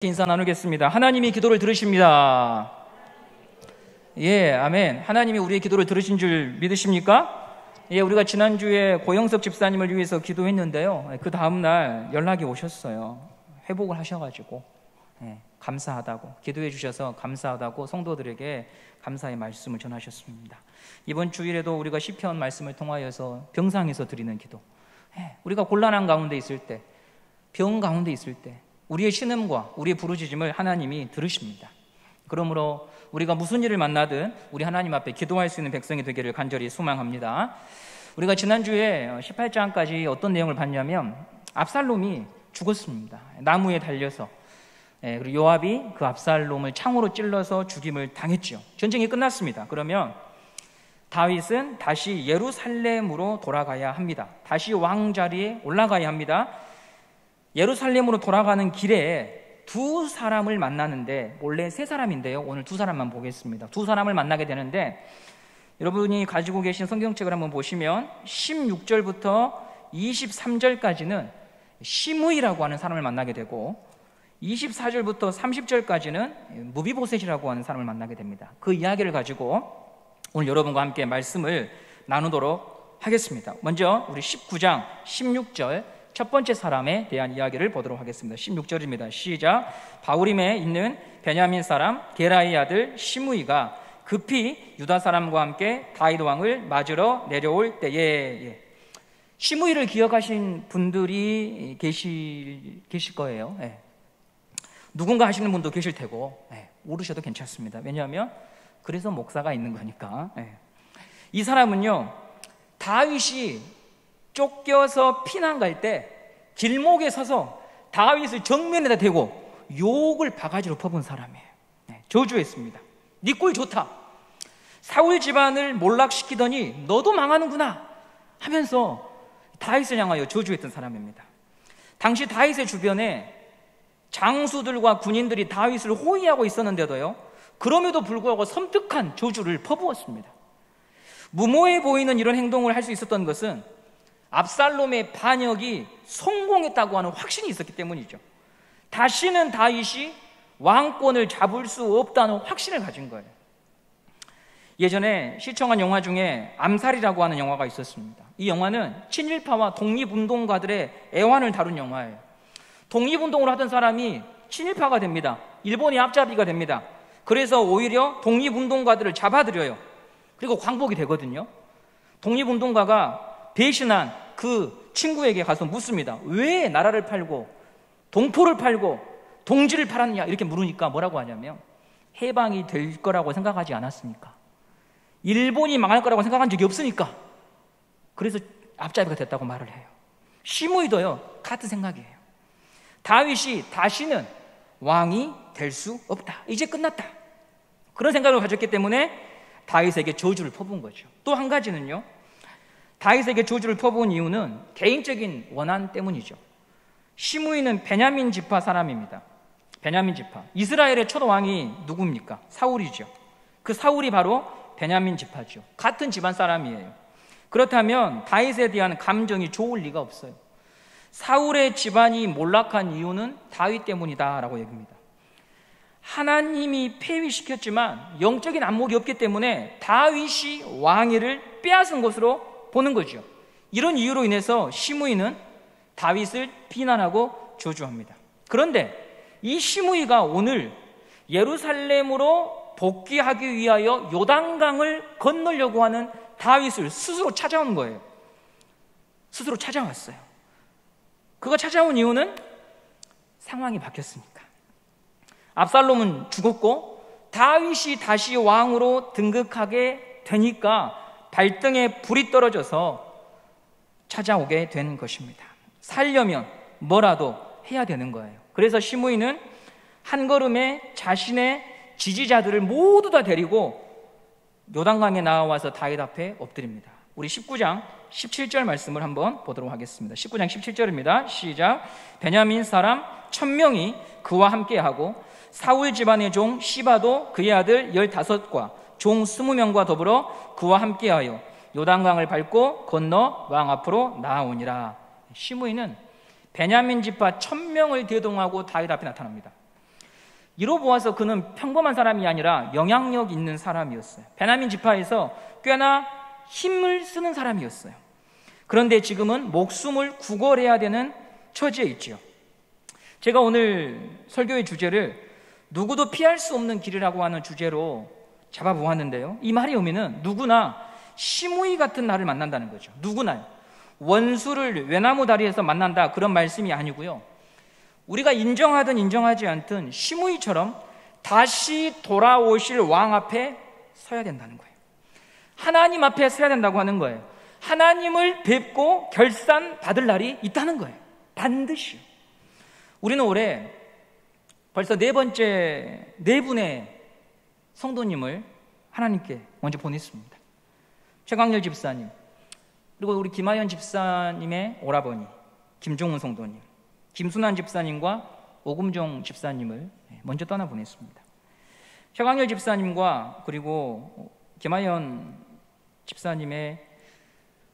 인사 나누겠습니다. 하나님이 기도를 들으십니다. 예, 아멘. 하나님이 우리의 기도를 들으신 줄 믿으십니까? 예, 우리가 지난주에 고영석 집사님을 위해서 기도했는데요. 그 다음날 연락이 오셨어요. 회복을 하셔가지고 감사하다고, 기도해 주셔서 감사하다고 성도들에게 감사의 말씀을 전하셨습니다. 이번 주일에도 우리가 시편 말씀을 통하여서 병상에서 드리는 기도, 우리가 곤란한 가운데 있을 때, 병 가운데 있을 때 우리의 신음과 우리의 부르짖음을 하나님이 들으십니다. 그러므로 우리가 무슨 일을 만나든 우리 하나님 앞에 기도할 수 있는 백성이 되기를 간절히 소망합니다. 우리가 지난주에 18장까지 어떤 내용을 봤냐면 압살롬이 죽었습니다. 나무에 달려서. 그리고 요압이 그 압살롬을 창으로 찔러서 죽임을 당했죠. 전쟁이 끝났습니다. 그러면 다윗은 다시 예루살렘으로 돌아가야 합니다. 다시 왕자리에 올라가야 합니다. 예루살렘으로 돌아가는 길에 두 사람을 만나는데, 원래 세 사람인데요, 오늘 두 사람만 보겠습니다. 두 사람을 만나게 되는데, 여러분이 가지고 계신 성경책을 한번 보시면 16절부터 23절까지는 시므이라고 하는 사람을 만나게 되고, 24절부터 30절까지는 무비보셋이라고 하는 사람을 만나게 됩니다. 그 이야기를 가지고 오늘 여러분과 함께 말씀을 나누도록 하겠습니다. 먼저 우리 19장 16절 첫 번째 사람에 대한 이야기를 보도록 하겠습니다. 16절입니다. 시작. 바후림에 있는 베냐민 사람 게라의 아들 시므이가 급히 유다 사람과 함께 다윗 왕을 맞으러 내려올 때에, 시므이를 기억하신 분들이 계실 거예요. 누군가 하시는 분도 계실 테고, 모르셔도 괜찮습니다. 왜냐하면 그래서 목사가 있는 거니까. 이 사람은요, 다윗이 쫓겨서 피난 갈 때 길목에 서서 다윗을 정면에다 대고 욕을 바가지로 퍼본 사람이에요. 저주했습니다. 네 꼴 좋다, 사울 집안을 몰락시키더니 너도 망하는구나 하면서 다윗을 향하여 저주했던 사람입니다. 당시 다윗의 주변에 장수들과 군인들이 다윗을 호위하고 있었는데도요, 그럼에도 불구하고 섬뜩한 저주를 퍼부었습니다. 무모해 보이는 이런 행동을 할 수 있었던 것은 압살롬의 반역이 성공했다고 하는 확신이 있었기 때문이죠. 다시는 다윗이 왕권을 잡을 수 없다는 확신을 가진 거예요. 예전에 시청한 영화 중에 암살이라고 하는 영화가 있었습니다. 이 영화는 친일파와 독립운동가들의 애환을 다룬 영화예요. 독립운동을 하던 사람이 친일파가 됩니다. 일본의 앞잡이가 됩니다. 그래서 오히려 독립운동가들을 잡아들여요. 그리고 광복이 되거든요. 독립운동가가 배신한 그 친구에게 가서 묻습니다. 왜 나라를 팔고 동포를 팔고 동지를 팔았냐 이렇게 물으니까 뭐라고 하냐면, 해방이 될 거라고 생각하지 않았으니까, 일본이 망할 거라고 생각한 적이 없으니까, 그래서 앞잡이가 됐다고 말을 해요. 시므이도요, 같은 생각이에요. 다윗이 다시는 왕이 될 수 없다, 이제 끝났다, 그런 생각을 가졌기 때문에 다윗에게 저주를 퍼부은 거죠. 또 한 가지는요, 다윗에게 저주를 퍼부은 이유는 개인적인 원한 때문이죠. 시므이는 베냐민 지파 사람입니다. 베냐민 지파. 이스라엘의 첫 왕이 누굽니까? 사울이죠. 그 사울이 바로 베냐민 지파죠. 같은 집안 사람이에요. 그렇다면 다윗에 대한 감정이 좋을 리가 없어요. 사울의 집안이 몰락한 이유는 다윗 때문이다라고 얘기합니다. 하나님이 폐위시켰지만 영적인 안목이 없기 때문에 다윗이 왕위를 빼앗은 것으로 보는 거죠. 이런 이유로 인해서 시므이는 다윗을 비난하고 저주합니다. 그런데 이 시므이가 오늘 예루살렘으로 복귀하기 위하여 요단강을 건너려고 하는 다윗을 스스로 찾아온 거예요. 스스로 찾아왔어요. 그가 찾아온 이유는 상황이 바뀌었으니까. 압살롬은 죽었고 다윗이 다시 왕으로 등극하게 되니까 발등에 불이 떨어져서 찾아오게 된 것입니다. 살려면 뭐라도 해야 되는 거예요. 그래서 시므이는 한 걸음에 자신의 지지자들을 모두 다 데리고 요단강에 나와서 다윗 앞에 엎드립니다. 우리 19장 17절 말씀을 한번 보도록 하겠습니다. 19장 17절입니다. 시작. 베냐민 사람 1000명이 그와 함께하고 사울 집안의 종 시바도 그의 아들 15과 종 20명과 더불어 그와 함께하여 요단강을 밟고 건너 왕 앞으로 나아오니라. 시므이는 베냐민 지파 1000명을 대동하고 다윗 앞에 나타납니다. 이로 보아서 그는 평범한 사람이 아니라 영향력 있는 사람이었어요. 베냐민 지파에서 꽤나 힘을 쓰는 사람이었어요. 그런데 지금은 목숨을 구걸해야 되는 처지에 있지요. 제가 오늘 설교의 주제를 누구도 피할 수 없는 길이라고 하는 주제로 잡아보았는데요. 이 말의 의미는 누구나 시므이 같은 나를 만난다는 거죠. 누구나요. 원수를 외나무 다리에서 만난다, 그런 말씀이 아니고요. 우리가 인정하든 인정하지 않든 시므이처럼 다시 돌아오실 왕 앞에 서야 된다는 거예요. 하나님 앞에 서야 된다고 하는 거예요. 하나님을 뵙고 결산 받을 날이 있다는 거예요. 반드시. 우리는 올해 벌써 네 분의 성도님을 하나님께 먼저 보냈습니다. 최강렬 집사님, 그리고 우리 김하연 집사님의 오라버니 김종훈 성도님, 김순환 집사님과 오금종 집사님을 먼저 떠나보냈습니다. 최강렬 집사님과 그리고 김하연 집사님의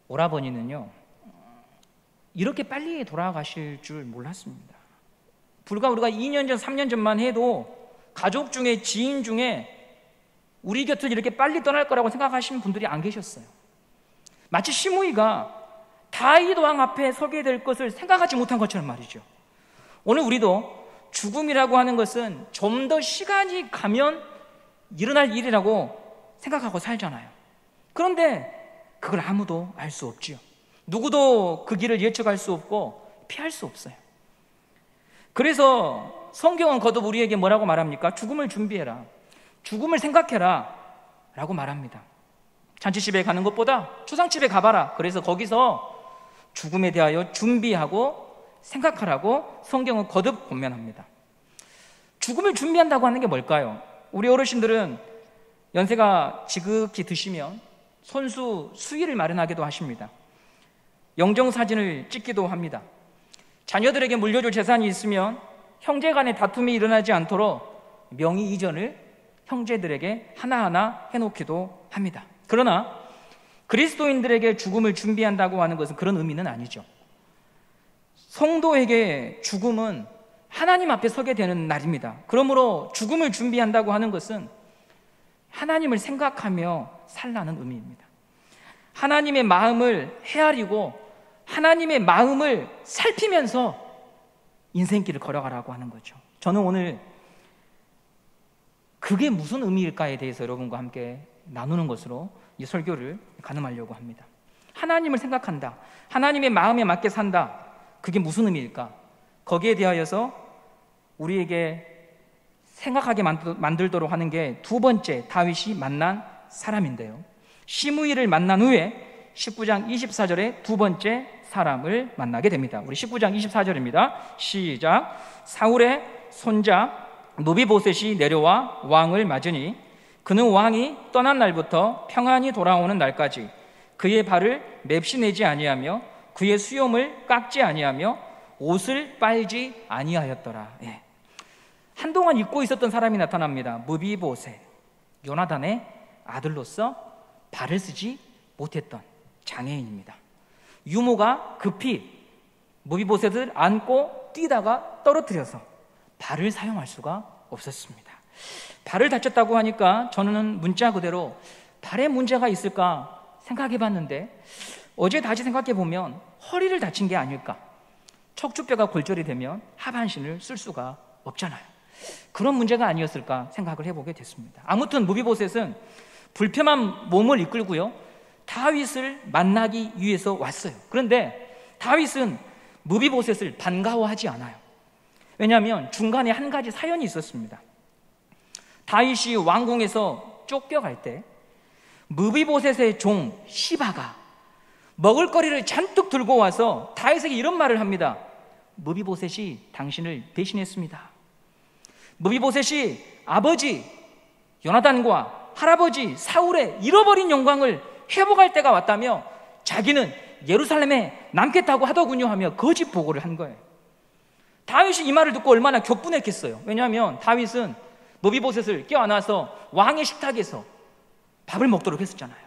오라버니는요, 이렇게 빨리 돌아가실 줄 몰랐습니다. 불과 우리가 2년 전, 3년 전만 해도 가족 중에, 지인 중에 우리 곁을 이렇게 빨리 떠날 거라고 생각하시는 분들이 안 계셨어요. 마치 시므이가 다윗 왕 앞에 서게 될 것을 생각하지 못한 것처럼 말이죠. 오늘 우리도 죽음이라고 하는 것은 좀 더 시간이 가면 일어날 일이라고 생각하고 살잖아요. 그런데 그걸 아무도 알 수 없지요. 누구도 그 길을 예측할 수 없고 피할 수 없어요. 그래서 성경은 거듭 우리에게 뭐라고 말합니까? 죽음을 준비해라, 죽음을 생각해라 라고 말합니다. 잔치집에 가는 것보다 추상집에 가봐라. 그래서 거기서 죽음에 대하여 준비하고 생각하라고 성경은 거듭 권면합니다. 죽음을 준비한다고 하는 게 뭘까요? 우리 어르신들은 연세가 지극히 드시면 손수 수의를 마련하기도 하십니다. 영정사진을 찍기도 합니다. 자녀들에게 물려줄 재산이 있으면 형제 간의 다툼이 일어나지 않도록 명의 이전을 형제들에게 하나하나 해놓기도 합니다. 그러나 그리스도인들에게 죽음을 준비한다고 하는 것은 그런 의미는 아니죠. 성도에게 죽음은 하나님 앞에 서게 되는 날입니다. 그러므로 죽음을 준비한다고 하는 것은 하나님을 생각하며 살라는 의미입니다. 하나님의 마음을 헤아리고 하나님의 마음을 살피면서 인생길을 걸어가라고 하는 거죠. 저는 오늘 그게 무슨 의미일까에 대해서 여러분과 함께 나누는 것으로 이 설교를 가늠하려고 합니다. 하나님을 생각한다, 하나님의 마음에 맞게 산다, 그게 무슨 의미일까? 거기에 대하여서 우리에게 생각하게 만들도록 하는 게 두 번째 다윗이 만난 사람인데요, 시므이를 만난 후에 19장 24절에 두 번째 사람을 만나게 됩니다. 우리 19장 24절입니다. 시작. 사울의 손자 무비보셋이 내려와 왕을 맞으니 그는 왕이 떠난 날부터 평안히 돌아오는 날까지 그의 발을 맵시내지 아니하며 그의 수염을 깎지 아니하며 옷을 빨지 아니하였더라. 예. 한동안 잊고 있었던 사람이 나타납니다. 무비보셋, 요나단의 아들로서 발을 쓰지 못했던 장애인입니다. 유모가 급히 무비보셋을 안고 뛰다가 떨어뜨려서 발을 사용할 수가 없었습니다. 발을 다쳤다고 하니까 저는 문자 그대로 발에 문제가 있을까 생각해 봤는데 어제 다시 생각해 보면 허리를 다친 게 아닐까. 척추뼈가 골절이 되면 하반신을 쓸 수가 없잖아요. 그런 문제가 아니었을까 생각을 해보게 됐습니다. 아무튼 무비보셋은 불편한 몸을 이끌고요, 다윗을 만나기 위해서 왔어요. 그런데 다윗은 무비보셋을 반가워하지 않아요. 왜냐하면 중간에 한 가지 사연이 있었습니다. 다윗이 왕궁에서 쫓겨갈 때 무비보셋의 종 시바가 먹을거리를 잔뜩 들고 와서 다윗에게 이런 말을 합니다. 무비보셋이 당신을 배신했습니다. 무비보셋이 아버지 요나단과 할아버지 사울의 잃어버린 영광을 회복할 때가 왔다며 자기는 예루살렘에 남겠다고 하더군요 하며 거짓 보고를 한 거예요. 다윗이 이 말을 듣고 얼마나 격분했겠어요. 왜냐하면 다윗은 무비보셋을 껴안아서 왕의 식탁에서 밥을 먹도록 했었잖아요.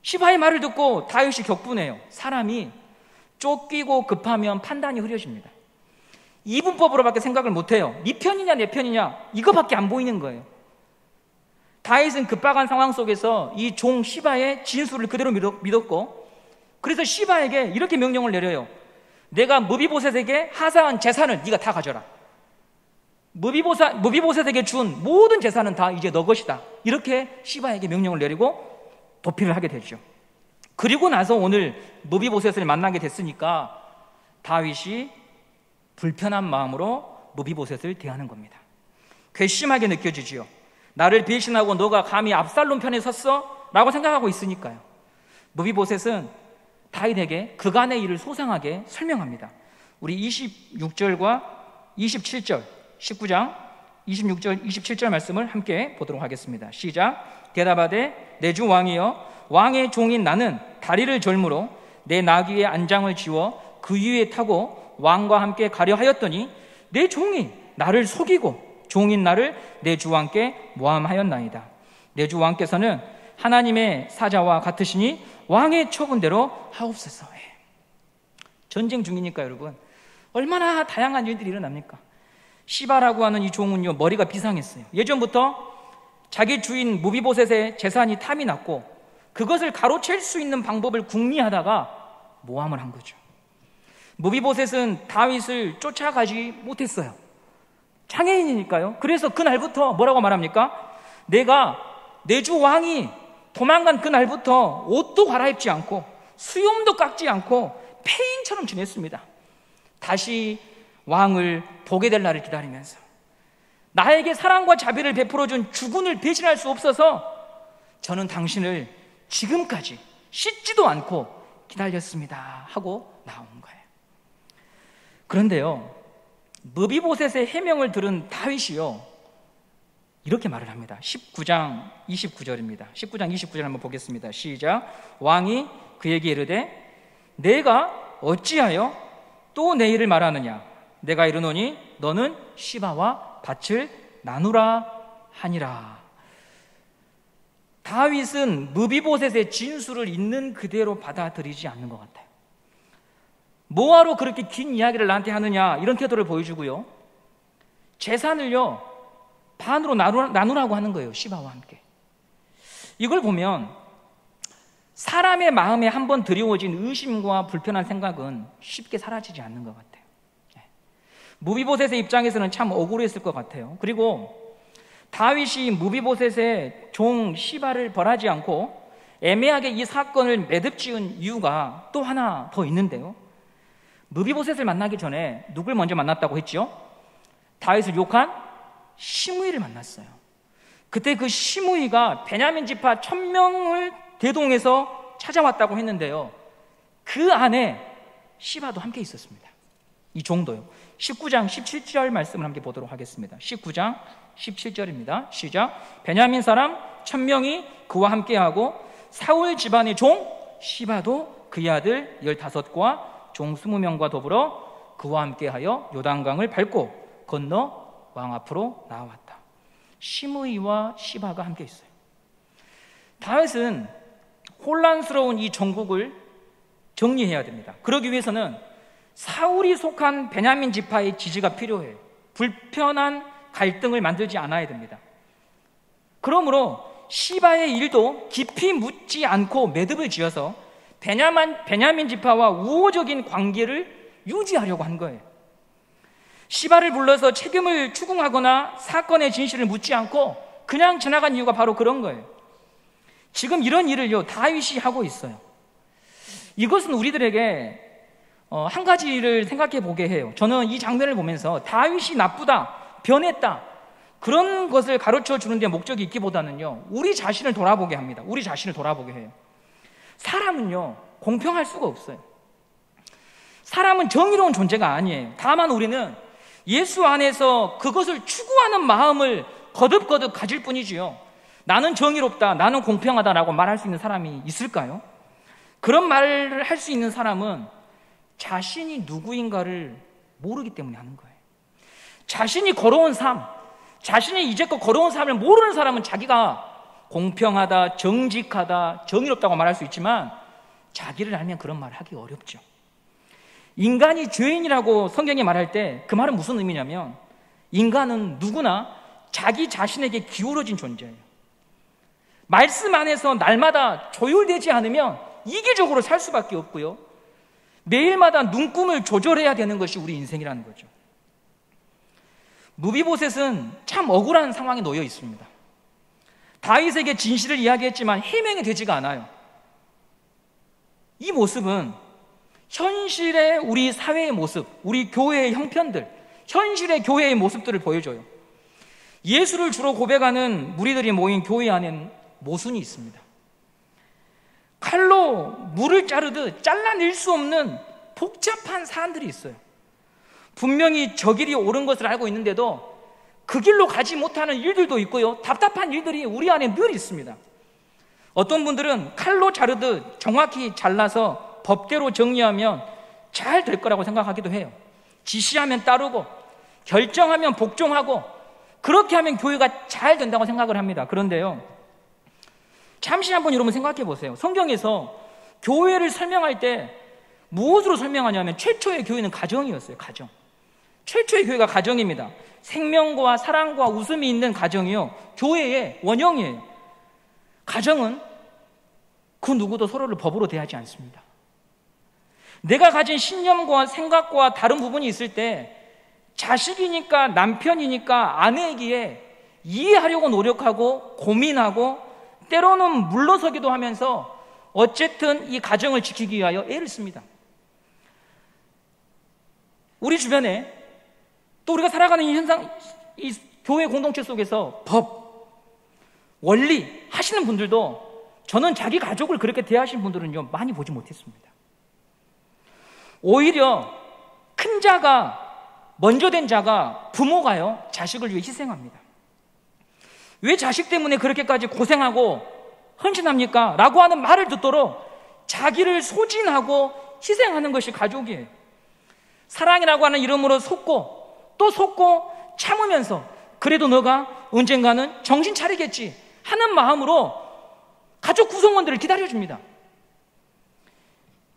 시바의 말을 듣고 다윗이 격분해요. 사람이 쫓기고 급하면 판단이 흐려집니다. 이분법으로밖에 생각을 못해요. 네 편이냐 내 편이냐 이거밖에 안 보이는 거예요. 다윗은 급박한 상황 속에서 이 종 시바의 진술을 그대로 믿었고, 그래서 시바에게 이렇게 명령을 내려요. 내가 무비보셋에게 하사한 재산을 네가 다 가져라. 무비보셋에게 준 모든 재산은 다 이제 너 것이다. 이렇게 시바에게 명령을 내리고 도피를 하게 되죠. 그리고 나서 오늘 무비보셋을 만나게 됐으니까 다윗이 불편한 마음으로 무비보셋을 대하는 겁니다. 괘씸하게 느껴지지요. 나를 배신하고 너가 감히 압살롬 편에 섰어? 라고 생각하고 있으니까요. 무비보셋은 다윗에게 그간의 일을 소상하게 설명합니다. 우리 26절과 27절 19장 26절 27절 말씀을 함께 보도록 하겠습니다. 시작. 대답하되 내 주 왕이여, 왕의 종인 나는 다리를 절므로 내 나귀의 안장을 지워 그 위에 타고 왕과 함께 가려 하였더니 내 종이 나를 속이고 종인 나를 내 주 왕께 모함하였나이다. 내 주 왕께서는 하나님의 사자와 같으시니 왕의 처분대로 하옵소서. 전쟁 중이니까 여러분 얼마나 다양한 일들이 일어납니까? 시바라고 하는 이 종은요, 머리가 비상했어요. 예전부터 자기 주인 무비보셋의 재산이 탐이 났고 그것을 가로챌 수 있는 방법을 궁리하다가 모함을 한 거죠. 무비보셋은 다윗을 쫓아가지 못했어요. 장애인이니까요. 그래서 그날부터 뭐라고 말합니까? 내가 내 주 왕이 도망간 그날부터 옷도 갈아입지 않고 수염도 깎지 않고 폐인처럼 지냈습니다. 다시 왕을 보게 될 날을 기다리면서 나에게 사랑과 자비를 베풀어준 주군을 배신할 수 없어서 저는 당신을 지금까지 씻지도 않고 기다렸습니다 하고 나온 거예요. 그런데요, 무비보셋의 해명을 들은 다윗이요 이렇게 말을 합니다. 19장 29절입니다. 19장 29절 한번 보겠습니다. 시작. 왕이 그에게 이르되 내가 어찌하여 또 내 일을 말하느냐? 내가 이르노니 너는 시바와 밭을 나누라 하니라. 다윗은 무비보셋의 진술을 있는 그대로 받아들이지 않는 것 같아요. 뭐하러 그렇게 긴 이야기를 나한테 하느냐 이런 태도를 보여주고요, 재산을요 반으로 나누라고 하는 거예요. 시바와 함께. 이걸 보면 사람의 마음에 한번 드리워진 의심과 불편한 생각은 쉽게 사라지지 않는 것 같아요. 무비보셋의 입장에서는 참 억울했을 것 같아요. 그리고 다윗이 무비보셋의 종 시바를 벌하지 않고 애매하게 이 사건을 매듭지은 이유가 또 하나 더 있는데요, 무비보셋을 만나기 전에 누굴 먼저 만났다고 했죠? 다윗을 욕한 시므이를 만났어요. 그때 그 시므이가 베냐민 지파 1000명을 대동해서 찾아왔다고 했는데요, 그 안에 시바도 함께 있었습니다. 이 정도요. 19장 17절 말씀을 함께 보도록 하겠습니다. 19장 17절입니다. 시작. 베냐민 사람 1000명이 그와 함께하고 사울 집안의 종 시바도 그의 아들 15과 종 20명과 더불어 그와 함께하여 요단강을 밟고 건너 왕 앞으로 나왔다. 시므이와 시바가 함께 있어요. 다윗은 혼란스러운 이 정국을 정리해야 됩니다. 그러기 위해서는 사울이 속한 베냐민 지파의 지지가 필요해요. 불편한 갈등을 만들지 않아야 됩니다. 그러므로 시바의 일도 깊이 묻지 않고 매듭을 지어서 베냐민 지파와 우호적인 관계를 유지하려고 한 거예요. 시바를 불러서 책임을 추궁하거나 사건의 진실을 묻지 않고 그냥 지나간 이유가 바로 그런 거예요. 지금 이런 일을요 다윗이 하고 있어요. 이것은 우리들에게 한 가지를 생각해 보게 해요. 저는 이 장면을 보면서 다윗이 나쁘다, 변했다 그런 것을 가르쳐 주는 데 목적이 있기보다는요, 우리 자신을 돌아보게 합니다. 우리 자신을 돌아보게 해요. 사람은요 공평할 수가 없어요. 사람은 정의로운 존재가 아니에요. 다만 우리는 예수 안에서 그것을 추구하는 마음을 거듭거듭 가질 뿐이지요, 나는 정의롭다, 나는 공평하다라고 말할 수 있는 사람이 있을까요? 그런 말을 할 수 있는 사람은 자신이 누구인가를 모르기 때문에 하는 거예요. 자신이 걸어온 삶, 자신이 이제껏 걸어온 삶을 모르는 사람은 자기가 공평하다, 정직하다, 정의롭다고 말할 수 있지만 자기를 알면 그런 말을 하기 어렵죠. 인간이 죄인이라고 성경이 말할 때 그 말은 무슨 의미냐면 인간은 누구나 자기 자신에게 기울어진 존재예요. 말씀 안에서 날마다 조율되지 않으면 이기적으로 살 수밖에 없고요. 매일마다 눈금을 조절해야 되는 것이 우리 인생이라는 거죠. 무비보셋은 참 억울한 상황에 놓여 있습니다. 다윗에게 진실을 이야기했지만 해명이 되지가 않아요. 이 모습은 현실의 우리 사회의 모습, 우리 교회의 형편들, 현실의 교회의 모습들을 보여줘요. 예수를 주로 고백하는 무리들이 모인 교회 안에는 모순이 있습니다. 칼로 물을 자르듯 잘라낼 수 없는 복잡한 사안들이 있어요. 분명히 저 길이 옳은 것을 알고 있는데도 그 길로 가지 못하는 일들도 있고요. 답답한 일들이 우리 안에 늘 있습니다. 어떤 분들은 칼로 자르듯 정확히 잘라서 법대로 정리하면 잘 될 거라고 생각하기도 해요. 지시하면 따르고 결정하면 복종하고 그렇게 하면 교회가 잘 된다고 생각을 합니다. 그런데요, 잠시 한번 여러분 생각해 보세요. 성경에서 교회를 설명할 때 무엇으로 설명하냐면 최초의 교회는 가정이었어요. 가정. 최초의 교회가 가정입니다. 생명과 사랑과 웃음이 있는 가정이요, 교회의 원형이에요. 가정은 그 누구도 서로를 법으로 대하지 않습니다. 내가 가진 신념과 생각과 다른 부분이 있을 때 자식이니까 남편이니까 아내이기에 이해하려고 노력하고 고민하고 때로는 물러서기도 하면서 어쨌든 이 가정을 지키기 위하여 애를 씁니다. 우리 주변에 또 우리가 살아가는 이 현상, 이 교회 공동체 속에서 법, 원리 하시는 분들도 저는 자기 가족을 그렇게 대하시는 분들은요 많이 보지 못했습니다. 오히려 큰 자가, 먼저 된 자가, 부모가요 자식을 위해 희생합니다. 왜 자식 때문에 그렇게까지 고생하고 헌신합니까? 라고 하는 말을 듣도록 자기를 소진하고 희생하는 것이 가족이에요. 사랑이라고 하는 이름으로 속고 또 속고 참으면서 그래도 너가 언젠가는 정신 차리겠지 하는 마음으로 가족 구성원들을 기다려줍니다.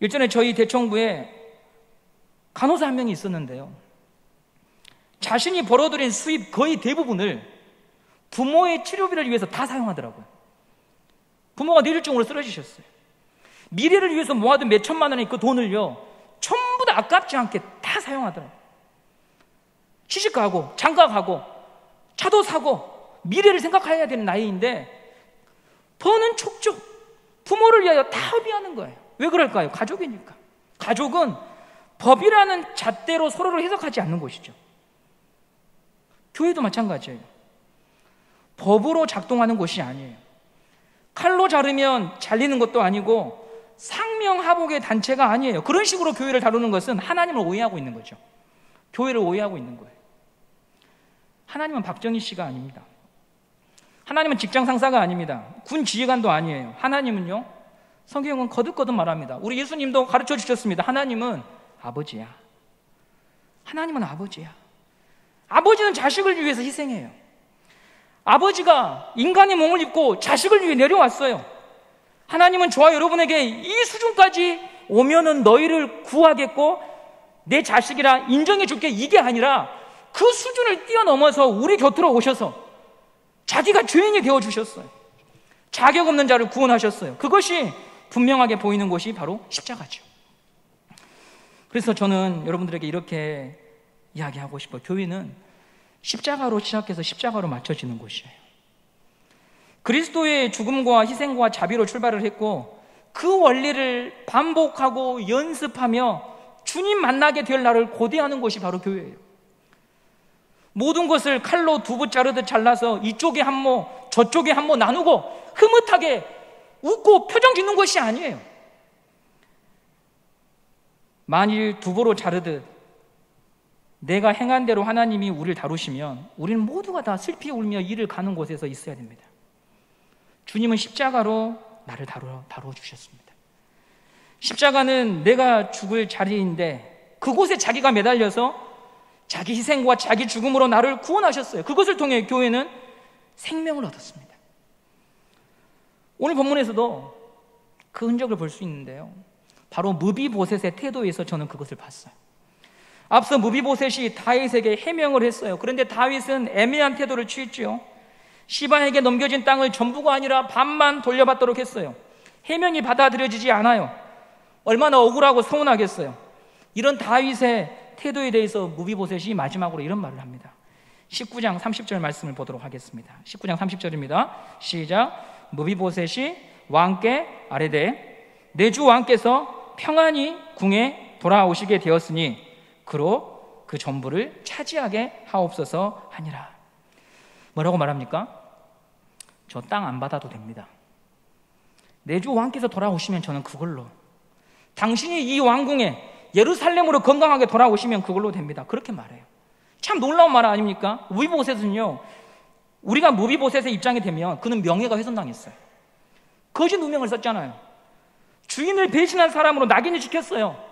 일전에 저희 대청부에 간호사 한 명이 있었는데요, 자신이 벌어들인 수입 거의 대부분을 부모의 치료비를 위해서 다 사용하더라고요. 부모가 뇌졸중으로 쓰러지셨어요. 미래를 위해서 모아둔 몇 천만 원의 그 돈을요 전부 다 아깝지 않게 다 사용하더라고요. 시집가고 장가가고 차도 사고 미래를 생각해야 되는 나이인데 버는 촉족 부모를 위하여 다 허비하는 거예요. 왜 그럴까요? 가족이니까. 가족은 법이라는 잣대로 서로를 해석하지 않는 것이죠. 교회도 마찬가지예요. 법으로 작동하는 것이 아니에요. 칼로 자르면 잘리는 것도 아니고 상명하복의 단체가 아니에요. 그런 식으로 교회를 다루는 것은 하나님을 오해하고 있는 거죠. 교회를 오해하고 있는 거예요. 하나님은 박정희 씨가 아닙니다. 하나님은 직장 상사가 아닙니다. 군 지휘관도 아니에요. 하나님은요, 성경은 거듭거듭 말합니다. 우리 예수님도 가르쳐 주셨습니다. 하나님은 아버지야. 하나님은 아버지야. 아버지는 자식을 위해서 희생해요. 아버지가 인간의 몸을 입고 자식을 위해 내려왔어요. 하나님은 저와 여러분에게 이 수준까지 오면은 너희를 구하겠고 내 자식이라 인정해 줄게, 이게 아니라 그 수준을 뛰어넘어서 우리 곁으로 오셔서 자기가 죄인이 되어주셨어요. 자격 없는 자를 구원하셨어요. 그것이 분명하게 보이는 것이 바로 십자가죠. 그래서 저는 여러분들에게 이렇게 이야기하고 싶어요. 교회는 십자가로 시작해서 십자가로 맞춰지는 곳이에요. 그리스도의 죽음과 희생과 자비로 출발을 했고 그 원리를 반복하고 연습하며 주님 만나게 될 날을 고대하는 곳이 바로 교회예요. 모든 것을 칼로 두부 자르듯 잘라서 이쪽에 한 모 저쪽에 한 모 나누고 흐뭇하게 웃고 표정 짓는 것이 아니에요. 만일 두부로 자르듯 내가 행한 대로 하나님이 우리를 다루시면 우리는 모두가 다 슬피 울며 이를 가는 곳에서 있어야 됩니다. 주님은 십자가로 나를 다루어 주셨습니다. 십자가는 내가 죽을 자리인데 그곳에 자기가 매달려서 자기 희생과 자기 죽음으로 나를 구원하셨어요. 그것을 통해 교회는 생명을 얻었습니다. 오늘 본문에서도 그 흔적을 볼 수 있는데요, 바로 무비보셋의 태도에서 저는 그것을 봤어요. 앞서 무비보셋이 다윗에게 해명을 했어요. 그런데 다윗은 애매한 태도를 취했죠. 시바에게 넘겨진 땅을 전부가 아니라 반만 돌려받도록 했어요. 해명이 받아들여지지 않아요. 얼마나 억울하고 서운하겠어요. 이런 다윗의 태도에 대해서 무비보셋이 마지막으로 이런 말을 합니다. 19장 30절 말씀을 보도록 하겠습니다. 19장 30절입니다. 시작. 무비보셋이 왕께 아뢰되 내 주 왕께서 평안히 궁에 돌아오시게 되었으니 그로 그 전부를 차지하게 하옵소서 하니라. 뭐라고 말합니까? 저 땅 안 받아도 됩니다. 내 주 왕께서 돌아오시면 저는 그걸로, 당신이 이 왕궁에 예루살렘으로 건강하게 돌아오시면 그걸로 됩니다. 그렇게 말해요. 참 놀라운 말 아닙니까? 무비보셋은요, 우리가 무비보셋의 입장이 되면 그는 명예가 훼손당했어요. 거짓 누명을 썼잖아요. 주인을 배신한 사람으로 낙인을 찍혔어요.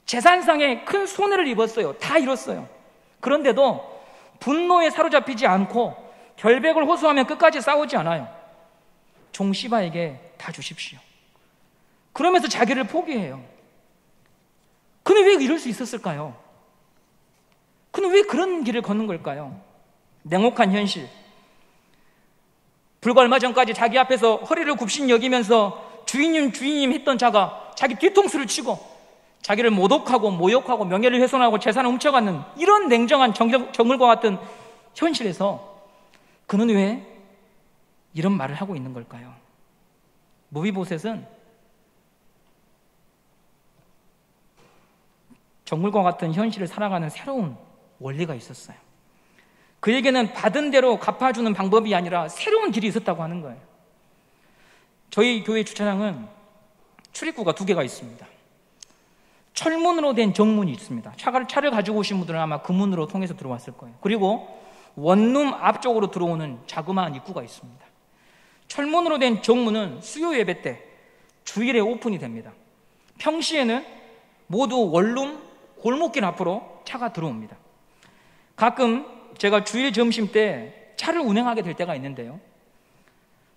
재산상에 큰 손해를 입었어요. 다 잃었어요. 그런데도 분노에 사로잡히지 않고 결백을 호소하며 끝까지 싸우지 않아요. 종 시바에게 다 주십시오. 그러면서 자기를 포기해요. 그는 왜 이럴 수 있었을까요? 그는 왜 그런 길을 걷는 걸까요? 냉혹한 현실. 불과 얼마 전까지 자기 앞에서 허리를 굽신 여기면서 주인님 했던 자가 자기 뒤통수를 치고 자기를 모독하고 모욕하고 명예를 훼손하고 재산을 훔쳐가는 이런 냉정한 정글과 같은 현실에서 그는 왜 이런 말을 하고 있는 걸까요? 무비보셋은 정글과 같은 현실을 살아가는 새로운 원리가 있었어요. 그에게는 받은 대로 갚아주는 방법이 아니라 새로운 길이 있었다고 하는 거예요. 저희 교회 주차장은 출입구가 2개가 있습니다. 철문으로 된 정문이 있습니다. 차를 가지고 오신 분들은 아마 그 문으로 통해서 들어왔을 거예요. 그리고 원룸 앞쪽으로 들어오는 자그마한 입구가 있습니다. 철문으로 된 정문은 수요 예배 때 주일에 오픈이 됩니다. 평시에는 모두 원룸 골목길 앞으로 차가 들어옵니다. 가끔 제가 주일 점심 때 차를 운행하게 될 때가 있는데요,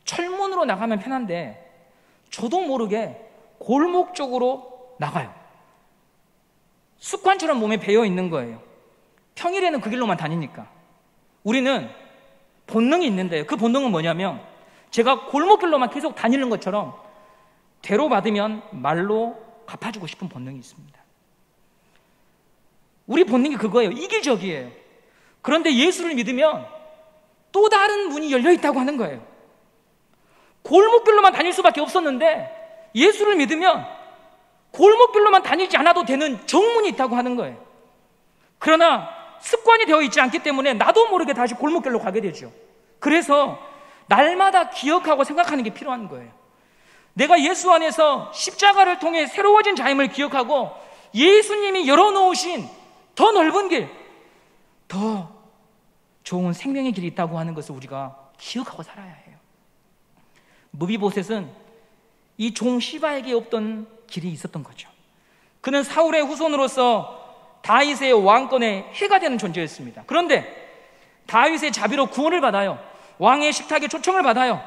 철문으로 나가면 편한데 저도 모르게 골목 쪽으로 나가요. 습관처럼 몸에 배어 있는 거예요. 평일에는 그 길로만 다니니까. 우리는 본능이 있는데요, 그 본능은 뭐냐면 제가 골목길로만 계속 다니는 것처럼 대로 받으면 말로 갚아주고 싶은 본능이 있습니다. 우리 본능이 그거예요. 이기적이에요. 그런데 예수를 믿으면 또 다른 문이 열려 있다고 하는 거예요. 골목길로만 다닐 수밖에 없었는데 예수를 믿으면 골목길로만 다니지 않아도 되는 정문이 있다고 하는 거예요. 그러나 습관이 되어 있지 않기 때문에 나도 모르게 다시 골목길로 가게 되죠. 그래서 날마다 기억하고 생각하는 게 필요한 거예요. 내가 예수 안에서 십자가를 통해 새로워진 자임을 기억하고 예수님이 열어놓으신 더 넓은 길, 더 좋은 생명의 길이 있다고 하는 것을 우리가 기억하고 살아야 해요. 무비보셋은 이 종 시바에게 없던 길이 있었던 거죠. 그는 사울의 후손으로서 다윗의 왕권에 해가 되는 존재였습니다. 그런데 다윗의 자비로 구원을 받아요. 왕의 식탁에 초청을 받아요.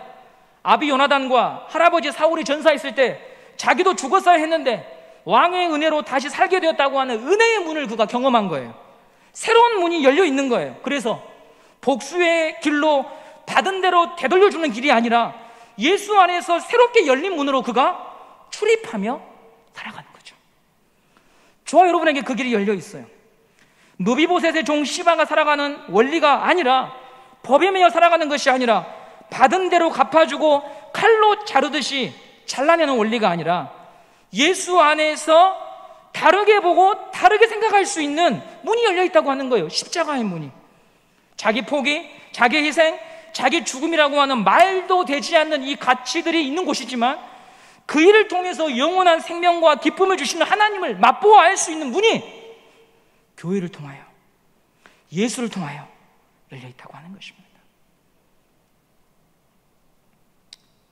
아비 요나단과 할아버지 사울이 전사했을 때 자기도 죽었어야 했는데 왕의 은혜로 다시 살게 되었다고 하는 은혜의 문을 그가 경험한 거예요. 새로운 문이 열려 있는 거예요. 그래서 복수의 길로 받은 대로 되돌려주는 길이 아니라 예수 안에서 새롭게 열린 문으로 그가 출입하며 살아가는 거죠. 저와 여러분에게 그 길이 열려 있어요. 무비보셋의 종 시바가 살아가는 원리가 아니라, 법에 매여 살아가는 것이 아니라, 받은 대로 갚아주고 칼로 자르듯이 잘라내는 원리가 아니라 예수 안에서 다르게 보고 다르게 생각할 수 있는 문이 열려 있다고 하는 거예요. 십자가의 문이. 자기 포기, 자기 희생, 자기 죽음이라고 하는 말도 되지 않는 이 가치들이 있는 곳이지만 그 일을 통해서 영원한 생명과 기쁨을 주시는 하나님을 맛보아 알 수 있는 문이 교회를 통하여, 예수를 통하여 열려 있다고 하는 것입니다.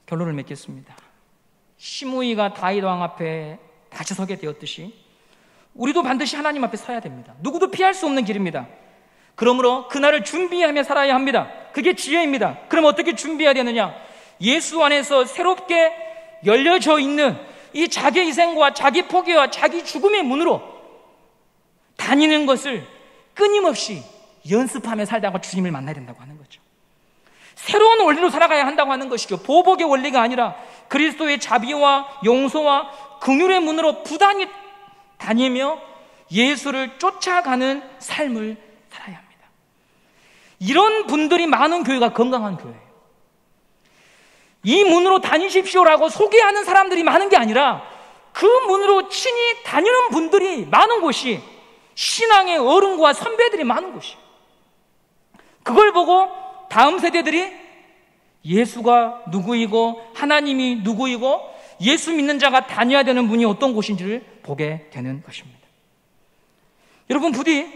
결론을 맺겠습니다. 시므이가 다윗 왕 앞에 다시 서게 되었듯이 우리도 반드시 하나님 앞에 서야 됩니다. 누구도 피할 수 없는 길입니다. 그러므로 그날을 준비하며 살아야 합니다. 그게 지혜입니다. 그럼 어떻게 준비해야 되느냐? 예수 안에서 새롭게 열려져 있는 이 자기 희생과 자기 포기와 자기 죽음의 문으로 다니는 것을 끊임없이 연습하며 살다가 주님을 만나야 된다고 하는 거죠. 새로운 원리로 살아가야 한다고 하는 것이죠. 보복의 원리가 아니라 그리스도의 자비와 용서와 긍휼의 문으로 부단히 다니며 예수를 쫓아가는 삶을 살아야 합니다. 이런 분들이 많은 교회가 건강한 교회예요. 이 문으로 다니십시오라고 소개하는 사람들이 많은 게 아니라 그 문으로 친히 다니는 분들이 많은 곳이 신앙의 어른과 선배들이 많은 곳이에요. 그걸 보고 다음 세대들이 예수가 누구이고 하나님이 누구이고 예수 믿는 자가 다녀야 되는 문이 어떤 곳인지를 보게 되는 것입니다. 여러분, 부디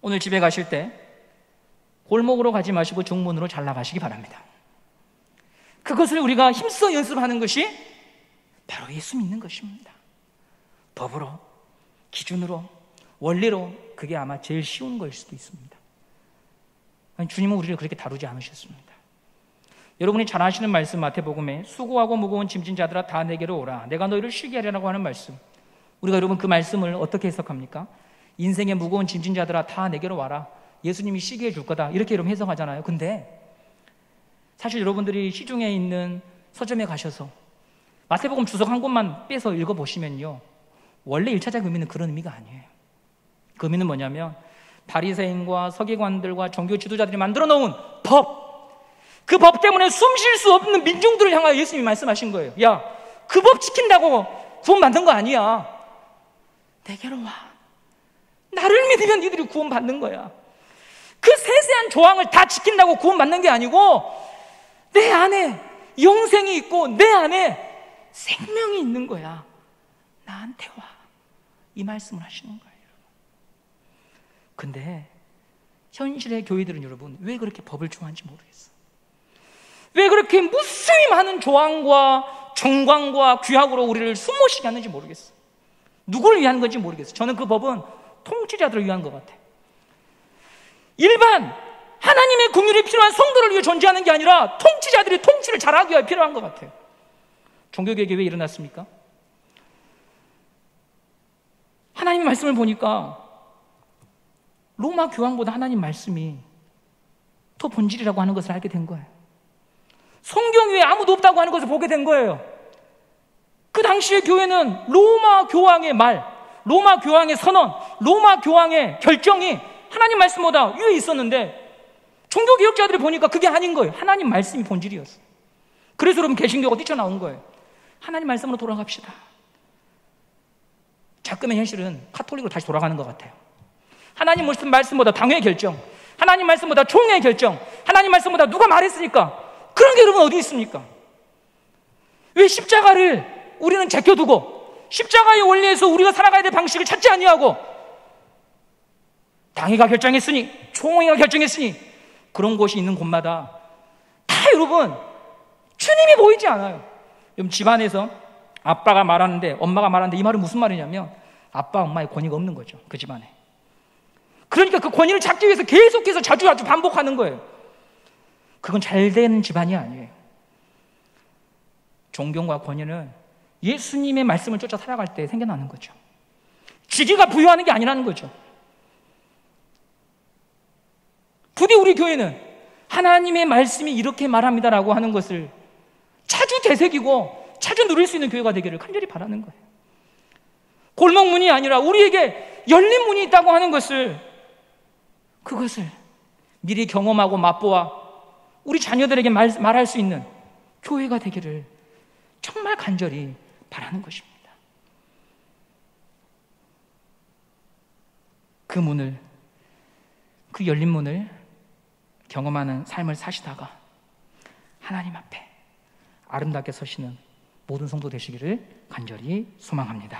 오늘 집에 가실 때 골목으로 가지 마시고 정문으로 잘 나가시기 바랍니다. 그것을 우리가 힘써 연습하는 것이 바로 예수 믿는 것입니다. 법으로, 기준으로, 원리로 그게 아마 제일 쉬운 거일 수도 있습니다. 아니, 주님은 우리를 그렇게 다루지 않으셨습니다. 여러분이 잘 아시는 말씀 마태복음에 수고하고 무거운 짐진 자들아 다 내게로 오라 내가 너희를 쉬게 하리라고 하는 말씀, 우리가 여러분 그 말씀을 어떻게 해석합니까? 인생의 무거운 짐진 자들아 다 내게로 와라, 예수님이 쉬게 해줄 거다, 이렇게 여러분 해석하잖아요. 근데 사실 여러분들이 시중에 있는 서점에 가셔서 마태복음 주석 한 권만 빼서 읽어보시면요, 원래 1차적 의미는 그런 의미가 아니에요. 그 의미는 뭐냐면 바리새인과 서기관들과 종교 지도자들이 만들어 놓은 법, 그 법 때문에 숨 쉴 수 없는 민중들을 향하여 예수님이 말씀하신 거예요. 야, 그 법 지킨다고 구원 받는 거 아니야. 내게로 와. 나를 믿으면 니들이 구원 받는 거야. 그 세세한 조항을 다 지킨다고 구원 받는 게 아니고 내 안에 영생이 있고 내 안에 생명이 있는 거야. 나한테 와. 이 말씀을 하시는 거예요. 근데 현실의 교회들은 여러분 왜 그렇게 법을 좋아하는지 모르겠어요. 왜 그렇게 무수히 많은 조항과 정광과 규약으로 우리를 숨모시게 하는지 모르겠어요. 누구를 위한 건지 모르겠어요. 저는 그 법은 통치자들을 위한 것 같아요. 일반 하나님의 긍휼이 필요한 성도를 위해 존재하는 게 아니라 통치자들이 통치를 잘하기 위해 필요한 것 같아요. 종교개혁이 왜 일어났습니까? 하나님의 말씀을 보니까 로마 교황보다 하나님 말씀이 더 본질이라고 하는 것을 알게 된 거예요. 성경 위에 아무도 없다고 하는 것을 보게 된 거예요. 그 당시의 교회는 로마 교황의 말, 로마 교황의 선언, 로마 교황의 결정이 하나님 말씀보다 위에 있었는데 종교개혁자들이 보니까 그게 아닌 거예요. 하나님 말씀이 본질이었어요. 그래서 여러분 개신교가 뛰쳐나온 거예요. 하나님 말씀으로 돌아갑시다. 자꾸의 현실은 카톨릭으로 다시 돌아가는 것 같아요. 하나님 말씀보다 당회 결정, 하나님 말씀보다 총회 결정, 하나님 말씀보다 누가 말했으니까, 그런 게 여러분 어디 있습니까? 왜 십자가를 우리는 제껴두고 십자가의 원리에서 우리가 살아가야 될 방식을 찾지 아니하고 당회가 결정했으니, 총회가 결정했으니, 그런 곳이 있는 곳마다 다 여러분 주님이 보이지 않아요. 여러분 집안에서 아빠가 말하는데 엄마가 말하는데 이 말은 무슨 말이냐면 아빠 엄마의 권위가 없는 거죠. 그 집안에. 그러니까 그 권위를 찾기 위해서 계속해서 자주 반복하는 거예요. 그건 잘된 집안이 아니에요. 존경과 권위는 예수님의 말씀을 쫓아 살아갈 때 생겨나는 거죠. 지기가 부여하는 게 아니라는 거죠. 부디 우리 교회는 하나님의 말씀이 이렇게 말합니다라고 하는 것을 자주 되새기고 자주 누릴 수 있는 교회가 되기를 간절히 바라는 거예요. 골목문이 아니라 우리에게 열린 문이 있다고 하는 것을, 그것을 미리 경험하고 맛보아 우리 자녀들에게 말할 수 있는 교회가 되기를 정말 간절히 바라는 것입니다. 그 문을, 그 열린 문을 경험하는 삶을 사시다가 하나님 앞에 아름답게 서시는 모든 성도 되시기를 간절히 소망합니다.